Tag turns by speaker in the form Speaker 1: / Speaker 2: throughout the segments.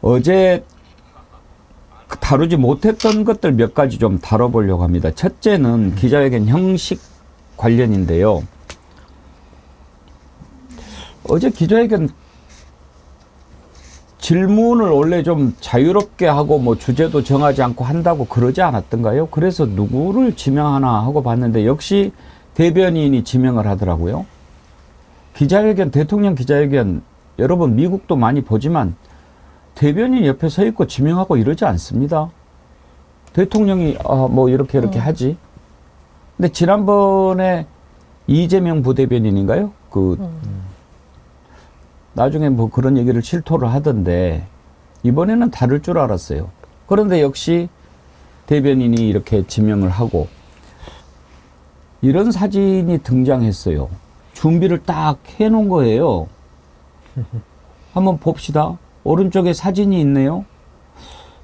Speaker 1: 어제 다루지 못했던 것들 몇 가지 좀 다뤄보려고 합니다. 첫째는 기자회견 형식 관련인데요. 어제 기자회견 질문을 원래 좀 자유롭게 하고 뭐 주제도 정하지 않고 한다고 그러지 않았던가요? 그래서 누구를 지명하나 하고 봤는데 역시 대변인이 지명을 하더라고요. 기자회견, 대통령 기자회견, 여러분 미국도 많이 보지만 대변인 옆에 서 있고 지명하고 이러지 않습니다. 대통령이 뭐 이렇게 하지. 근데 지난번에 이재명 부대변인인가요? 나중에 뭐 그런 얘기를 실토를 하던데 이번에는 다를 줄 알았어요. 그런데 역시 대변인이 이렇게 지명을 하고 이런 사진이 등장했어요. 준비를 딱 해놓은 거예요. 한번 봅시다. 오른쪽에 사진이 있네요.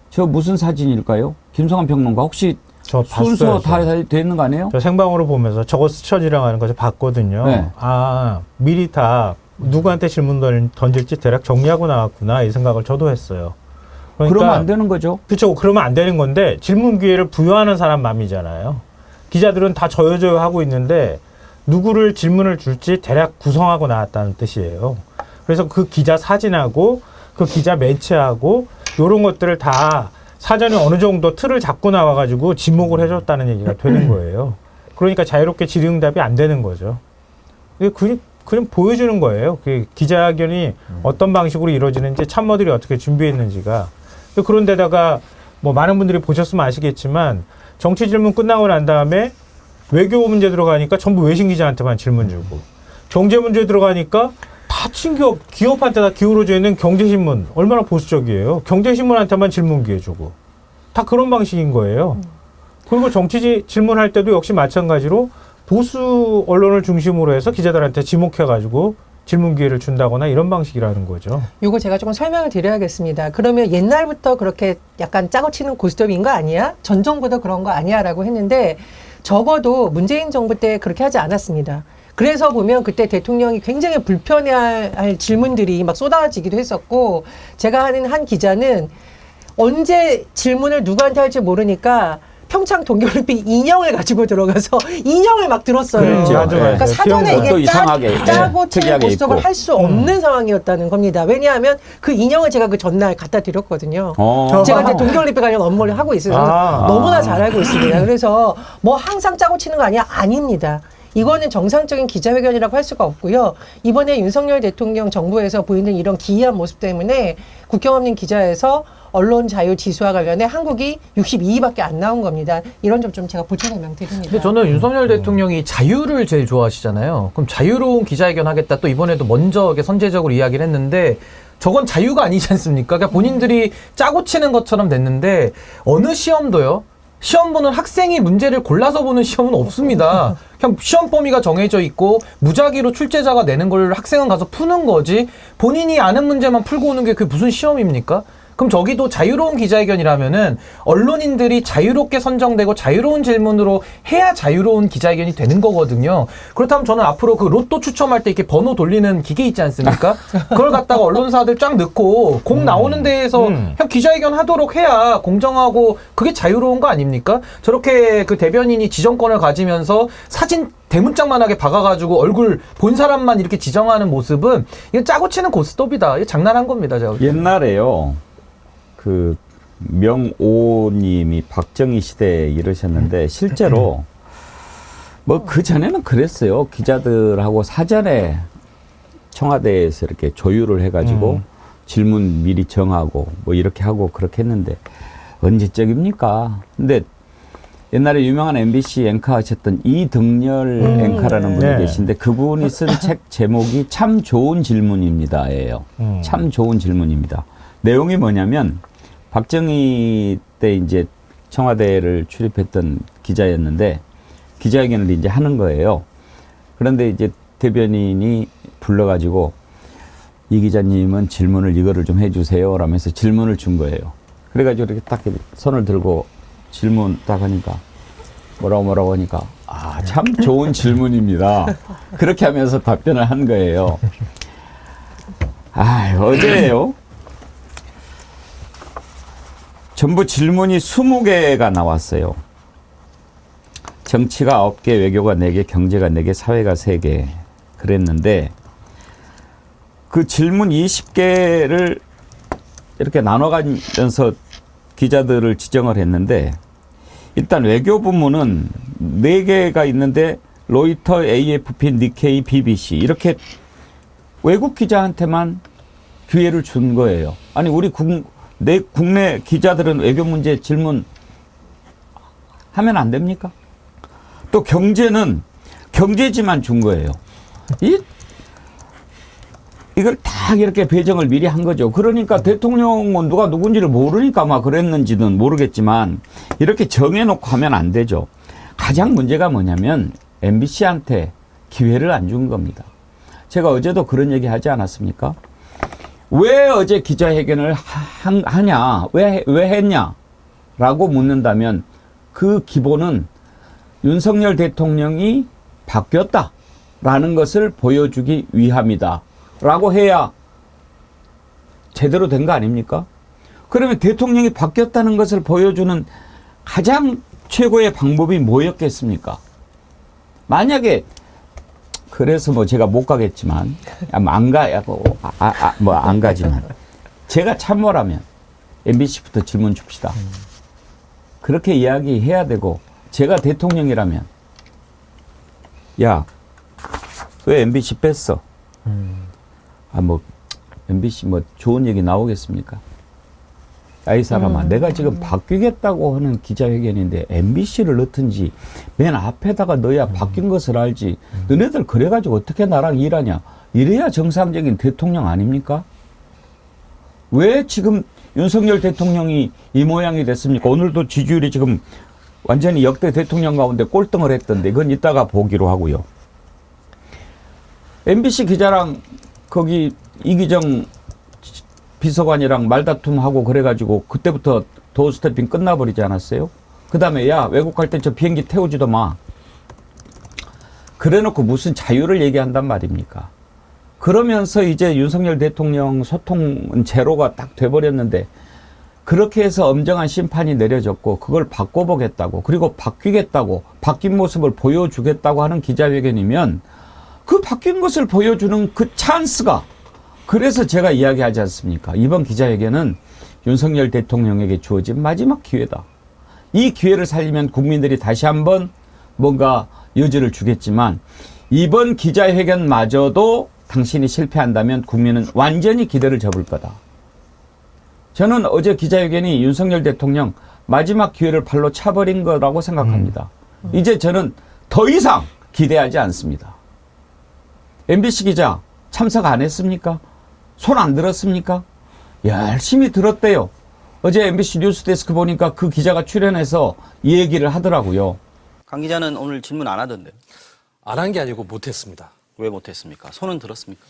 Speaker 1: 저 무슨 사진일까요? 김성환 평론가 혹시
Speaker 2: 저
Speaker 1: 순서 다
Speaker 2: 봤어요.
Speaker 1: 돼 있는 거 아니에요?
Speaker 2: 저 생방으로 보면서 저거 스쳐지랑 하는 거 봤거든요.
Speaker 1: 네.
Speaker 2: 아, 미리 다 누구한테 질문 던질지 대략 정리하고 나왔구나 이 생각을 저도 했어요.
Speaker 1: 그러면 안 되는 거죠?
Speaker 2: 그렇죠. 그러면 안 되는 건데 질문 기회를 부여하는 사람 맘이잖아요. 기자들은 다 저요저요 하고 있는데 누구를 질문을 줄지 대략 구성하고 나왔다는 뜻이에요. 그래서 그 기자 사진하고 그 기자 매체하고 이런 것들을 다 사전에 어느 정도 틀을 잡고 나와가지고 지목을 해줬다는 얘기가 되는 거예요. 그러니까 자유롭게 질의응답이 안 되는 거죠. 그냥 보여주는 거예요. 그 기자회견이 어떤 방식으로 이루어지는지 참모들이 어떻게 준비했는지가. 그런데다가 뭐 많은 분들이 보셨으면 아시겠지만 정치 질문 끝나고 난 다음에 외교 문제 들어가니까 전부 외신 기자한테만 질문 주고 경제 문제 들어가니까 다 친겨 기업한테 다 기울어져 있는 경제신문 얼마나 보수적이에요. 경제신문한테만 질문 기회 주고 다 그런 방식인 거예요. 그리고 정치 질문할 때도 역시 마찬가지로 보수 언론을 중심으로 해서 기자들한테 지목해가지고 질문 기회를 준다거나 이런 방식이라는 거죠.
Speaker 3: 요거 제가 조금 설명을 드려야겠습니다. 그러면 옛날부터 그렇게 약간 짜고 치는 고스톱인 거 아니야? 전 정부도 그런 거 아니야? 라고 했는데 적어도 문재인 정부 때 그렇게 하지 않았습니다. 그래서 보면 그때 대통령이 굉장히 불편해할 질문들이 막 쏟아지기도 했었고 제가 아는 한 기자는 언제 질문을 누구한테 할지 모르니까 평창 동계올림픽 인형을 가지고 들어가서 인형을 막 들었어요.
Speaker 1: 그렇죠.
Speaker 2: 맞아, 맞아.
Speaker 3: 그러니까 사전에 이게
Speaker 1: 이상하게
Speaker 3: 짜고 치는 고스톱을
Speaker 1: 입고.
Speaker 3: 할 수 없는 상황이었다는 겁니다. 왜냐하면 그 인형을 제가 그 전날 갖다 드렸거든요. 제가 이제 동계올림픽 관련 업무를 하고 있어요. 너무나 잘 알고 있습니다. 그래서 뭐 항상 짜고 치는 거 아니야? 아닙니다. 이거는 정상적인 기자회견이라고 할 수가 없고요. 이번에 윤석열 대통령 정부에서 보이는 이런 기이한 모습 때문에 국경없는 기자에서 언론 자유 지수와 관련해 한국이 62위밖에 안 나온 겁니다. 이런 점 좀 제가 보충 설명드립니다.
Speaker 4: 근데 저는 윤석열 대통령이 자유를 제일 좋아하시잖아요. 그럼 자유로운 기자회견 하겠다. 또 이번에도 먼저 선제적으로 이야기를 했는데 저건 자유가 아니지 않습니까? 그러니까 본인들이 짜고 치는 것처럼 됐는데 어느 시험도요. 시험 보는 학생이 문제를 골라서 보는 시험은 없습니다. 그냥 시험 범위가 정해져 있고 무작위로 출제자가 내는 걸 학생은 가서 푸는 거지 본인이 아는 문제만 풀고 오는 게 그게 무슨 시험입니까? 그럼 저기도 자유로운 기자회견이라면은 언론인들이 자유롭게 선정되고 자유로운 질문으로 해야 자유로운 기자회견이 되는 거거든요. 그렇다면 저는 앞으로 그 로또 추첨할 때 이렇게 번호 돌리는 기계 있지 않습니까? 그걸 갖다가 언론사들 쫙 넣고 공 나오는 데에서 그냥 기자회견 하도록 해야 공정하고 그게 자유로운 거 아닙니까? 저렇게 그 대변인이 지정권을 가지면서 사진 대문짝만하게 박아가지고 얼굴 본 사람만 이렇게 지정하는 모습은 이거 짜고 치는 고스톱이다. 이거 장난한 겁니다. 제가.
Speaker 1: 옛날에요. 그 명오님이 박정희 시대에 이러셨는데 실제로 뭐 그 전에는 그랬어요. 기자들하고 사전에 청와대에서 이렇게 조율을 해가지고 질문 미리 정하고 뭐 이렇게 하고 그렇게 했는데 언제적입니까? 근데 옛날에 유명한 MBC 앵커 하셨던 이등열 앵커라는 분이 계신데 그분이 쓴 책 제목이 참 좋은 질문입니다예요. 참 좋은 질문입니다. 내용이 뭐냐면 박정희 때 이제 청와대를 출입했던 기자였는데 기자회견을 이제 하는 거예요. 그런데 이제 대변인이 불러가지고 이 기자님은 질문을 이거를 좀 해주세요 라면서 질문을 준 거예요. 그래가지고 이렇게 딱 손을 들고 질문 딱 하니까 뭐라고 하니까 참 좋은 질문입니다. 그렇게 하면서 답변을 한 거예요. 어제예요. 전부 질문이 20개가 나왔어요. 정치가 9개, 외교가 4개, 경제가 4개, 사회가 3개 그랬는데 그 질문 20개를 이렇게 나눠가면서 기자들을 지정을 했는데 일단 외교 부문은 4개가 있는데 로이터, AFP, 니케이, BBC 이렇게 외국 기자한테만 기회를 준 거예요. 아니 우리 국내 기자들은 외교 문제 질문 하면 안 됩니까? 또 경제는 경제지만 준 거예요. 이걸 다 이렇게 배정을 미리 한 거죠. 그러니까 대통령은 누가 누군지를 모르니까 아마 그랬는지는 모르겠지만 이렇게 정해놓고 하면 안 되죠. 가장 문제가 뭐냐면 MBC한테 기회를 안 준 겁니다. 제가 어제도 그런 얘기 하지 않았습니까? 왜 어제 기자회견을 하냐? 왜 했냐? 라고 묻는다면 그 기본은 윤석열 대통령이 바뀌었다라는 것을 보여주기 위함이다. 라고 해야 제대로 된 거 아닙니까? 그러면 대통령이 바뀌었다는 것을 보여주는 가장 최고의 방법이 뭐였겠습니까? 만약에 그래서 뭐 제가 못 가겠지만 안 가지만 제가 참모라면 MBC부터 질문 줍시다. 그렇게 이야기해야 되고 제가 대통령이라면 야, 왜 MBC 뺐어? MBC 좋은 얘기 나오겠습니까? 이 사람아, 내가 지금 바뀌겠다고 하는 기자회견인데 MBC를 넣든지 맨 앞에다가 넣어야 바뀐 것을 알지. 너네들 그래가지고 어떻게 나랑 일하냐? 이래야 정상적인 대통령 아닙니까? 왜 지금 윤석열 대통령이 이 모양이 됐습니까? 오늘도 지지율이 지금 완전히 역대 대통령 가운데 꼴등을 했던데 이건 이따가 보기로 하고요. MBC 기자랑 거기 이기정 비서관이랑 말다툼하고 그래가지고 그때부터 도어 스태핑 끝나버리지 않았어요? 그 다음에 야 외국 갈 때 저 비행기 태우지도 마. 그래놓고 무슨 자유를 얘기한단 말입니까? 그러면서 이제 윤석열 대통령 소통은 제로가 딱 돼버렸는데 그렇게 해서 엄정한 심판이 내려졌고 그걸 바꿔보겠다고 그리고 바뀌겠다고 바뀐 모습을 보여주겠다고 하는 기자회견이면 그 바뀐 것을 보여주는 그 찬스가 그래서 제가 이야기하지 않습니까? 이번 기자회견은 윤석열 대통령에게 주어진 마지막 기회다. 이 기회를 살리면 국민들이 다시 한번 뭔가 여지를 주겠지만 이번 기자회견마저도 당신이 실패한다면 국민은 완전히 기대를 접을 거다. 저는 어제 기자회견이 윤석열 대통령 마지막 기회를 발로 차버린 거라고 생각합니다. 이제 저는 더 이상 기대하지 않습니다. MBC 기자 참석 안 했습니까? 손 안 들었습니까? 열심히 들었대요. 어제 MBC 뉴스데스크 보니까 그 기자가 출연해서 이 얘기를 하더라고요.
Speaker 5: 강 기자는 오늘 질문 안 하던데요.
Speaker 6: 안 한 게 아니고 못했습니다.
Speaker 5: 왜 못했습니까? 손은 들었습니까?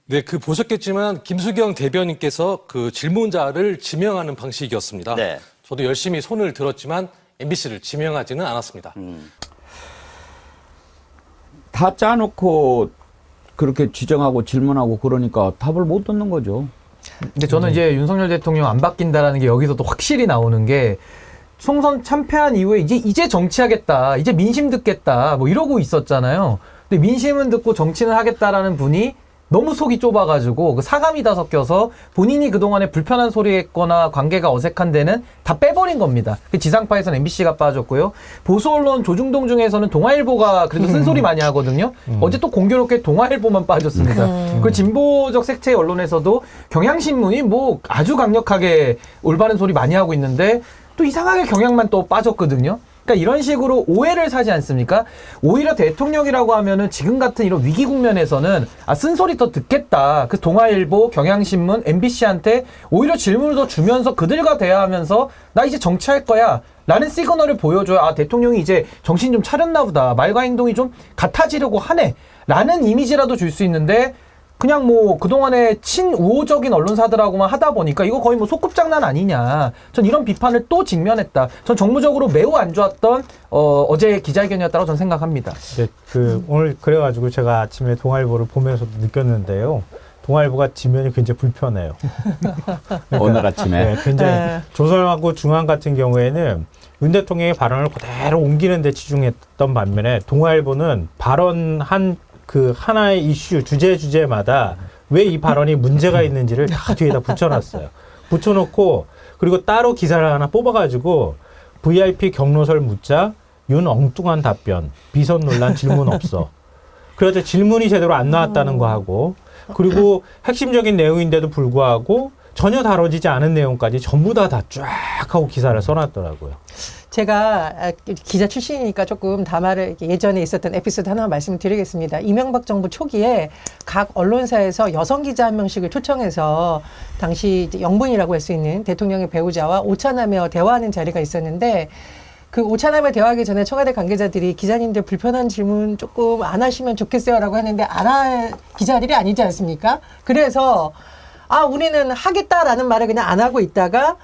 Speaker 6: 네, 보셨겠지만 김수경 대변인께서 그 질문자를 지명하는 방식이었습니다.
Speaker 5: 네.
Speaker 6: 저도 열심히 손을 들었지만 MBC를 지명하지는 않았습니다.
Speaker 1: 다 짜놓고 그렇게 지정하고 질문하고 그러니까 답을 못 듣는 거죠.
Speaker 4: 근데 저는 이제 윤석열 대통령 안 바뀐다라는 게 여기서도 확실히 나오는 게 총선 참패한 이후에 이제 정치하겠다, 이제 민심 듣겠다, 뭐 이러고 있었잖아요. 근데 민심은 듣고 정치는 하겠다라는 분이 너무 속이 좁아가지고 그 사감이 다 섞여서 본인이 그동안에 불편한 소리 했거나 관계가 어색한 데는 다 빼버린 겁니다. 그 지상파에서는 MBC가 빠졌고요. 보수 언론 조중동 중에서는 동아일보가 그래도 쓴소리 많이 하거든요. 어제 또 공교롭게 동아일보만 빠졌습니다. 그 진보적 색채 언론에서도 경향신문이 뭐 아주 강력하게 올바른 소리 많이 하고 있는데 또 이상하게 경향만 또 빠졌거든요. 그러니까 이런 식으로 오해를 사지 않습니까? 오히려 대통령이라고 하면은 지금 같은 이런 위기 국면에서는 쓴소리 더 듣겠다. 그 동아일보, 경향신문, MBC한테 오히려 질문을 더 주면서 그들과 대화하면서 나 이제 정치할 거야. 라는 시그널을 보여줘야 대통령이 이제 정신 좀 차렸나 보다. 말과 행동이 좀 같아지려고 하네. 라는 이미지라도 줄 수 있는데 그냥 뭐 그동안에 친우호적인 언론사들하고만 하다 보니까 이거 거의 뭐 소꿉장난 아니냐. 전 이런 비판을 또 직면했다. 전 정무적으로 매우 안 좋았던 어제 기자회견이었다고 저는 생각합니다.
Speaker 2: 오늘 그래가지고 제가 아침에 동아일보를 보면서도 느꼈는데요. 동아일보가 지면이 굉장히 불편해요.
Speaker 1: 오늘 아침에.
Speaker 2: 네, 굉장히
Speaker 3: 네.
Speaker 2: 조선하고 중앙 같은 경우에는 윤 대통령의 발언을 그대로 옮기는 데 치중했던 반면에 동아일보는 발언한 그 하나의 이슈, 주제마다 왜 이 발언이 문제가 있는지를 다 뒤에다 붙여놨어요. 붙여놓고 그리고 따로 기사를 하나 뽑아가지고 VIP 경로설 묻자 윤 엉뚱한 답변, 비선 논란 질문 없어. 그래서 질문이 제대로 안 나왔다는 거 하고 그리고 핵심적인 내용인데도 불구하고 전혀 다뤄지지 않은 내용까지 전부 다 쫙 하고 기사를 써놨더라고요.
Speaker 3: 제가 기자 출신이니까 조금 다말을 예전에 있었던 에피소드 하나 말씀을 드리겠습니다. 이명박 정부 초기에 각 언론사에서 여성 기자 한 명씩을 초청해서 당시 이제 영분이라고 할 수 있는 대통령의 배우자와 오찬하며 대화하는 자리가 있었는데 그 오찬하며 대화하기 전에 청와대 관계자들이 기자님들 불편한 질문 조금 안 하시면 좋겠어요라고 했는데 안 할 기자들이 아니지 않습니까? 그래서 우리는 하겠다라는 말을 그냥 안 하고 있다가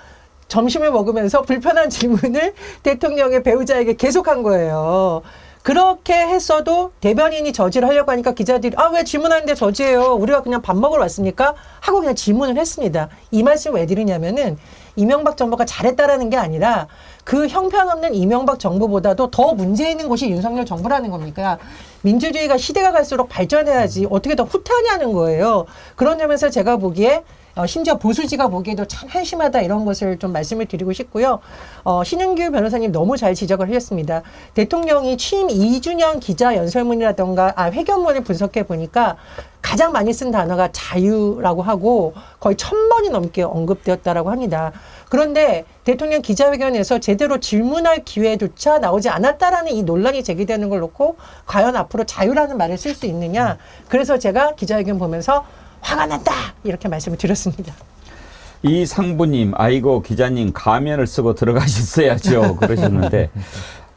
Speaker 3: 점심을 먹으면서 불편한 질문을 대통령의 배우자에게 계속한 거예요. 그렇게 했어도 대변인이 저지를 하려고 하니까 기자들이 왜 질문하는데 저지해요. 우리가 그냥 밥 먹으러 왔습니까? 하고 그냥 질문을 했습니다. 이 말씀 왜 드리냐면은 이명박 정부가 잘했다라는 게 아니라 그 형편없는 이명박 정부보다도 더 문제 있는 곳이 윤석열 정부라는 겁니까? 민주주의가 시대가 갈수록 발전해야지 어떻게 더 후퇴하냐는 거예요. 그런 점에서 제가 보기에 심지어 보수지가 보기에도 참 한심하다 이런 것을 좀 말씀을 드리고 싶고요. 신윤규 변호사님 너무 잘 지적을 하셨습니다. 대통령이 취임 2주년 기자 연설문이라던가 회견문을 분석해 보니까 가장 많이 쓴 단어가 자유라고 하고 거의 1000번이 넘게 언급되었다라고 합니다. 그런데 대통령 기자회견에서 제대로 질문할 기회조차 나오지 않았다라는 이 논란이 제기되는 걸 놓고 과연 앞으로 자유라는 말을 쓸 수 있느냐. 그래서 제가 기자회견 보면서 화가 난다 이렇게 말씀을 드렸습니다.
Speaker 1: 이 상부님, 아이고 기자님 가면을 쓰고 들어가셨어야죠 그러셨는데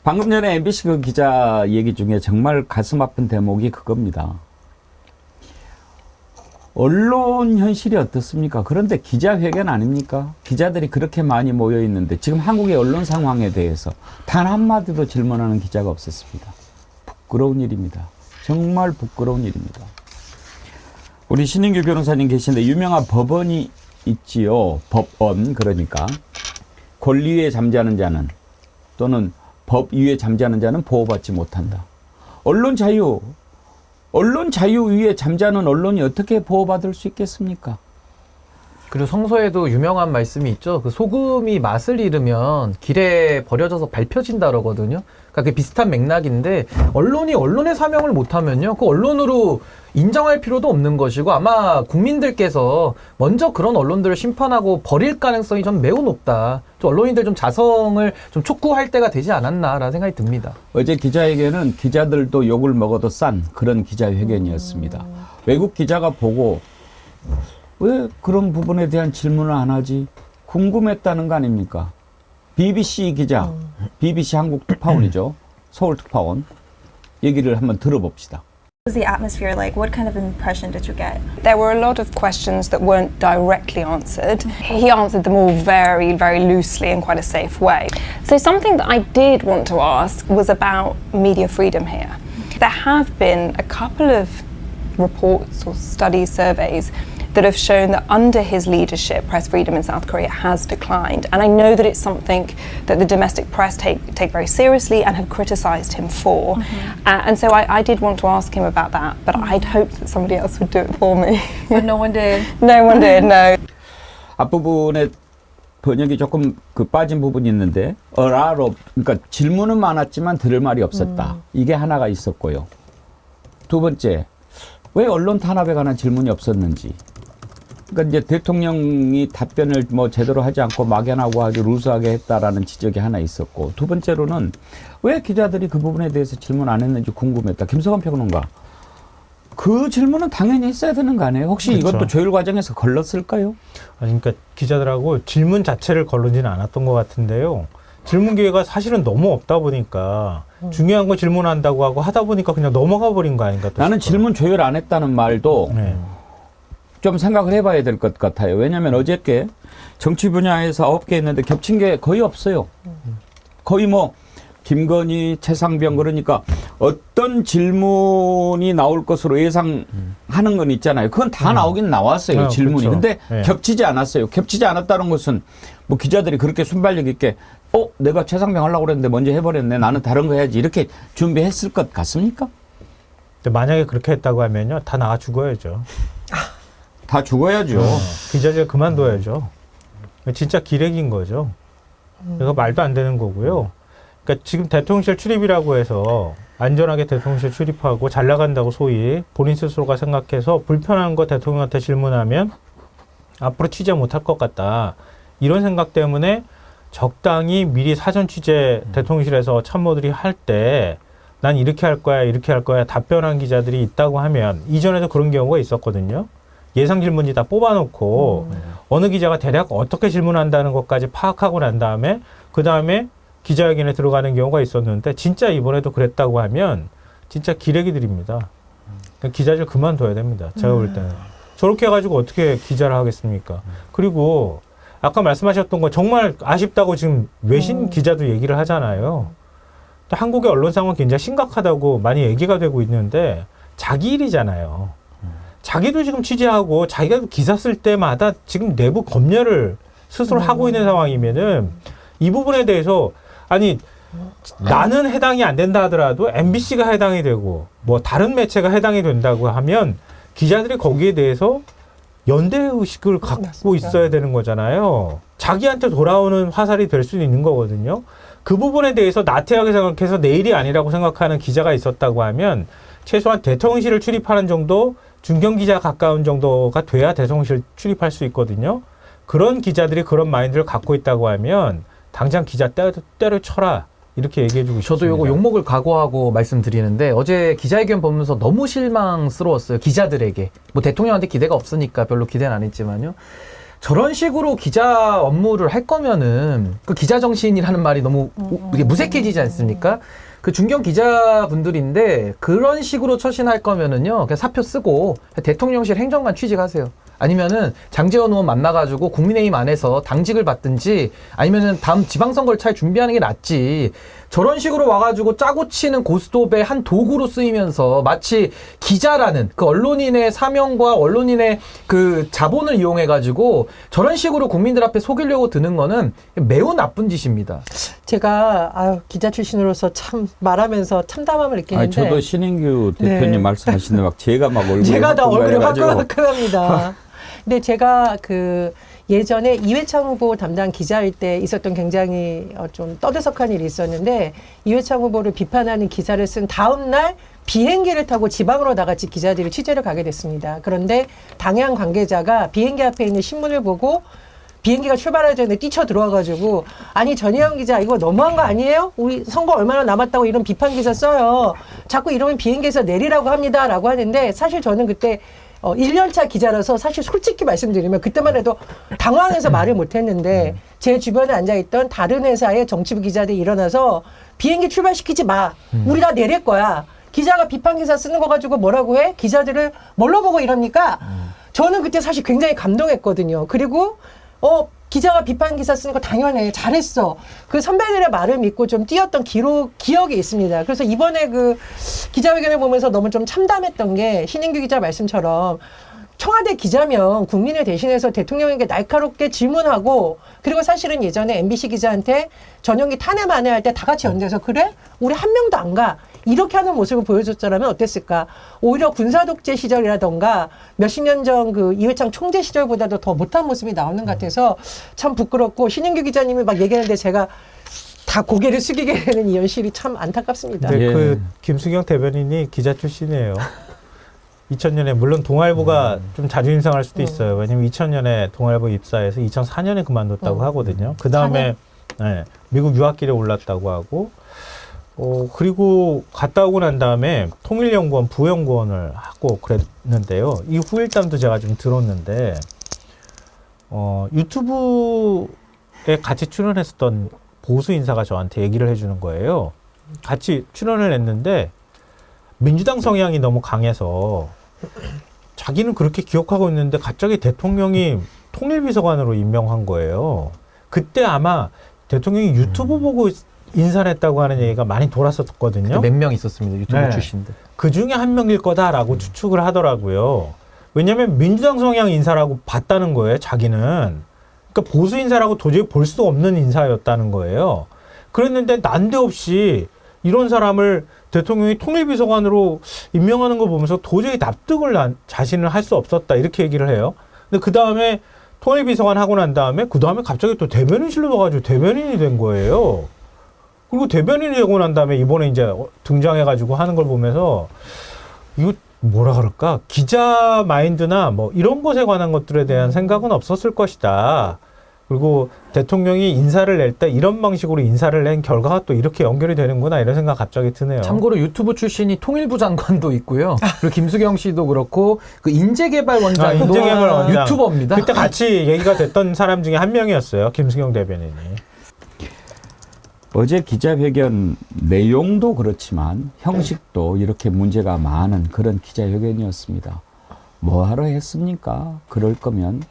Speaker 1: 방금 전에 MBC 그 기자 얘기 중에 정말 가슴 아픈 대목이 그겁니다. 언론 현실이 어떻습니까? 그런데 기자회견 아닙니까? 기자들이 그렇게 많이 모여 있는데 지금 한국의 언론 상황에 대해서 단 한마디도 질문하는 기자가 없었습니다. 부끄러운 일입니다. 정말 부끄러운 일입니다. 우리 신인규 변호사님 계신데 유명한 법언이 있지요. 법언 그러니까 권리 위에 잠자는 자는 또는 법 위에 잠자는 자는 보호받지 못한다. 언론 자유 위에 잠자는 언론이 어떻게 보호받을 수 있겠습니까?
Speaker 4: 그리고 성서에도 유명한 말씀이 있죠. 그 소금이 맛을 잃으면 길에 버려져서 밟혀진다 그러거든요. 그러니까 그게 비슷한 맥락인데 언론이 언론의 사명을 못하면요. 그 언론으로 인정할 필요도 없는 것이고 아마 국민들께서 먼저 그런 언론들을 심판하고 버릴 가능성이 좀 매우 높다. 좀 언론인들 좀 자성을 좀 촉구할 때가 되지 않았나라는 생각이 듭니다.
Speaker 1: 어제 기자회견은 기자들도 욕을 먹어도 싼 그런 기자회견이었습니다. 외국 기자가 보고 왜 그런 부분에 대한 질문을 안 하지? 궁금했다는 거 아닙니까? BBC 기자, BBC 한국 특파원이죠. 서울 특파원. 얘기를 한번 들어봅시다.
Speaker 7: What was the atmosphere like? What kind of impression did you get?
Speaker 8: There were a lot of questions that weren't directly answered. He answered them all very, very loosely in quite a safe way. So something that I did want to ask was about media freedom here. There have been a couple of reports or studies, surveys that have shown that under his leadership, press freedom in South Korea has declined. And I know that it's something that the domestic press take very seriously and have criticised him for. And so I did want to ask him about that, but I'd hoped that somebody else would do it for me.
Speaker 7: But no one did.
Speaker 8: No one did, no.
Speaker 1: 앞부분에 번역이 조금 빠진 부분이 있는데 그러니까 질문은 많았지만 들을 말이 없었다. 이게 하나가 있었고요. 두 번째, 왜 언론 탄압에 관한 질문이 없었는지. 그러니까 이제 대통령이 답변을 제대로 하지 않고 막연하고 아주 루즈하게 했다라는 지적이 하나 있었고, 두 번째로는 왜 기자들이 그 부분에 대해서 질문 안 했는지 궁금했다. 김성환 평론가. 그 질문은 당연히 했어야 되는 거 아니에요? 혹시
Speaker 2: 그렇죠.
Speaker 1: 이것도 조율 과정에서 걸렀을까요?
Speaker 2: 그러니까 기자들하고 질문 자체를 걸르지는 않았던 것 같은데요. 질문 기회가 사실은 너무 없다 보니까 중요한 거 질문한다고 하고 하다 보니까 그냥 넘어가 버린 거 아닌가.
Speaker 1: 나는 질문 조율 안 했다는 말도
Speaker 2: 네.
Speaker 1: 좀 생각을 해봐야 될 것 같아요. 왜냐하면 어저께 정치 분야에서 9개 했는데 겹친 게 거의 없어요. 거의 김건희, 최상병 그러니까 어떤 질문이 나올 것으로 예상하는 건 있잖아요. 그건 다 나오긴 나왔어요. 질문이.
Speaker 2: 그렇죠.
Speaker 1: 근데
Speaker 2: 네.
Speaker 1: 겹치지 않았어요. 겹치지 않았다는 것은 뭐 기자들이 그렇게 순발력 있게 내가 최상병 하려고 그랬는데 먼저 해버렸네. 나는 다른 거 해야지. 이렇게 준비했을 것 같습니까?
Speaker 2: 근데 만약에 그렇게 했다고 하면요. 다 나가 죽어야죠.
Speaker 1: 다 죽어야죠.
Speaker 2: 기자들 그만둬야죠. 진짜 기레기인 거죠. 이거 말도 안 되는 거고요. 그러니까 지금 대통령실 출입이라고 해서 안전하게 대통령실 출입하고 잘 나간다고 소위 본인 스스로가 생각해서 불편한 거 대통령한테 질문하면 앞으로 취재 못할 것 같다. 이런 생각 때문에 적당히 미리 사전 취재 대통령실에서 참모들이 할 때 난 이렇게 할 거야, 이렇게 할 거야 답변한 기자들이 있다고 하면 이전에도 그런 경우가 있었거든요. 예상 질문지 다 뽑아놓고 어느 기자가 대략 어떻게 질문한다는 것까지 파악하고 난 다음에 그 다음에 기자회견에 들어가는 경우가 있었는데 진짜 이번에도 그랬다고 하면 진짜 기레기들입니다. 기자들 그만둬야 됩니다. 제가 볼 때는. 저렇게 해가지고 어떻게 기자를 하겠습니까? 그리고 아까 말씀하셨던 거 정말 아쉽다고 지금 외신 기자도 얘기를 하잖아요. 또 한국의 언론 상황은 굉장히 심각하다고 많이 얘기가 되고 있는데 자기 일이잖아요. 자기도 지금 취재하고 자기가 기사 쓸 때마다 지금 내부 검열을 스스로 하고 있는 상황이면은 이 부분에 대해서 아니 나는 해당이 안 된다 하더라도 MBC가 해당이 되고 뭐 다른 매체가 해당이 된다고 하면 기자들이 거기에 대해서 연대 의식을 갖고
Speaker 3: 맞습니다.
Speaker 2: 있어야 되는 거잖아요. 자기한테 돌아오는 화살이 될 수도 있는 거거든요. 그 부분에 대해서 나태하게 생각해서 내일이 아니라고 생각하는 기자가 있었다고 하면 최소한 대통령실을 출입하는 정도, 중견기자 가까운 정도가 돼야 대통령실 출입할 수 있거든요. 그런 기자들이 그런 마인드를 갖고 있다고 하면 당장 기자 때려쳐라. 이렇게 얘기해주고 싶습니다.
Speaker 4: 저도 요거 욕먹을 각오하고 말씀드리는데 어제 기자회견 보면서 너무 실망스러웠어요. 기자들에게. 뭐 대통령한테 기대가 없으니까 별로 기대는 안 했지만요. 저런 식으로 기자 업무를 할 거면은 그 기자 정신이라는 말이 너무 이게 무색해지지 않습니까? 그 중견 기자분들인데 그런 식으로 처신할 거면은요 그냥 사표 쓰고 대통령실 행정관 취직하세요. 아니면은 장제원 의원 만나가지고 국민의힘 안에서 당직을 받든지 아니면은 다음 지방선거를 잘 준비하는 게 낫지. 저런 식으로 와가지고 짜고 치는 고스톱의 한 도구로 쓰이면서 마치 기자라는 그 언론인의 사명과 언론인의 그 자본을 이용해가지고 저런 식으로 국민들 앞에 속이려고 드는 거는 매우 나쁜 짓입니다.
Speaker 3: 제가 기자 출신으로서 참 말하면서 참담함을 느끼는데
Speaker 1: 저도 신인규 대표님
Speaker 3: 네.
Speaker 1: 말씀하시는데 막 제가 막 얼굴이
Speaker 3: 제가 다 얼굴이
Speaker 1: 화끈해가지고.
Speaker 3: 화끈합니다. 근데 제가 그 예전에 이회창 후보 담당 기자일 때 있었던 굉장히 좀 떠들썩한 일이 있었는데 이회창 후보를 비판하는 기사를 쓴 다음 날 비행기를 타고 지방으로 나같이 기자들이 취재를 가게 됐습니다. 그런데 당양 관계자가 비행기 앞에 있는 신문을 보고 비행기가 출발하기 전에 뛰쳐 들어와가지고 아니 전혜영 기자 이거 너무한 거 아니에요? 우리 선거 얼마나 남았다고 이런 비판 기사 써요. 자꾸 이러면 비행기에서 내리라고 합니다. 라고 하는데 사실 저는 그때 1년차 기자라서 사실 솔직히 말씀드리면 그때만 해도 당황해서 말을 못했는데 제 주변에 앉아있던 다른 회사의 정치부 기자들이 일어나서 비행기 출발시키지 마. 우리 다 내릴 거야. 기자가 비판 기사 쓰는 거 가지고 뭐라고 해? 기자들을 뭘로 보고 이럽니까? 저는 그때 사실 굉장히 감동했거든요. 그리고 기자가 비판 기사 쓰는 거 당연해. 잘했어. 그 선배들의 말을 믿고 좀 뛰었던 기억이 있습니다. 그래서 이번에 그 기자회견을 보면서 너무 좀 참담했던 게 신인규 기자 말씀처럼 청와대 기자면 국민을 대신해서 대통령에게 날카롭게 질문하고 그리고 사실은 예전에 MBC 기자한테 전용기 탄핵 만회할 때 다 같이 연대해서 그래? 우리 한 명도 안 가. 이렇게 하는 모습을 보여줬더라면 어땠을까? 오히려 군사독재 시절이라던가 몇십 년 전 그 이회창 총재 시절보다도 더 못한 모습이 나오는 것 같아서 참 부끄럽고 신인규 기자님이 막 얘기하는데 제가 다 고개를 숙이게 되는 이 현실이 참 안타깝습니다.
Speaker 2: 근데
Speaker 1: 예.
Speaker 2: 그 김수경 대변인이 기자 출신이에요. 2000년에 물론 동아일보가 좀 자존심 상할 수도 있어요. 왜냐면 2000년에 동아일보 입사해서 2004년에 그만뒀다고 하거든요. 그 다음에 미국 유학길에 올랐다고 하고 그리고 갔다 오고 난 다음에 통일연구원 부연구원을 하고 그랬는데요. 이 후일담도 제가 좀 들었는데 유튜브에 같이 출연했었던 보수 인사가 저한테 얘기를 해주는 거예요. 같이 출연을 했는데 민주당 성향이 너무 강해서 자기는 그렇게 기억하고 있는데 갑자기 대통령이 통일비서관으로 임명한 거예요. 그때 아마 대통령이 유튜브 보고 인선했다고 하는 얘기가 많이 돌았었거든요.
Speaker 4: 몇 명 있었습니다. 유튜브
Speaker 2: 네.
Speaker 4: 출신들.
Speaker 2: 그 중에 한 명일 거다라고 추측을 하더라고요. 왜냐하면 민주당 성향 인사라고 봤다는 거예요, 자기는. 그러니까 보수 인사라고 도저히 볼 수 없는 인사였다는 거예요. 그랬는데 난데없이 이런 사람을 대통령이 통일비서관으로 임명하는 걸 보면서 도저히 납득을 자신을 할 수 없었다 이렇게 얘기를 해요. 근데 그 다음에 통일비서관 하고 난 다음에 그 다음에 갑자기 또 대변인실로 넣어가지고 대변인이 된 거예요. 그리고 대변인이 되고 난 다음에 이번에 이제 등장해가지고 하는 걸 보면서 이거 뭐라 그럴까? 기자 마인드나 뭐 이런 것에 관한 것들에 대한 생각은 없었을 것이다. 그리고 대통령이 인사를 낼 때 이런 방식으로 인사를 낸 결과가 또 이렇게 연결이 되는구나 이런 생각 갑자기 드네요.
Speaker 4: 참고로 유튜브 출신이 통일부 장관도 있고요. 그리고 김수경 씨도 그렇고 그 인재개발원장도
Speaker 2: 인재개발원장.
Speaker 4: 유튜버입니다.
Speaker 2: 그때 같이 얘기가 됐던 사람 중에 한 명이었어요. 김수경 대변인이.
Speaker 1: 어제 기자회견 내용도 그렇지만 형식도 이렇게 문제가 많은 그런 기자회견이었습니다. 뭐하러 했습니까? 그럴 거면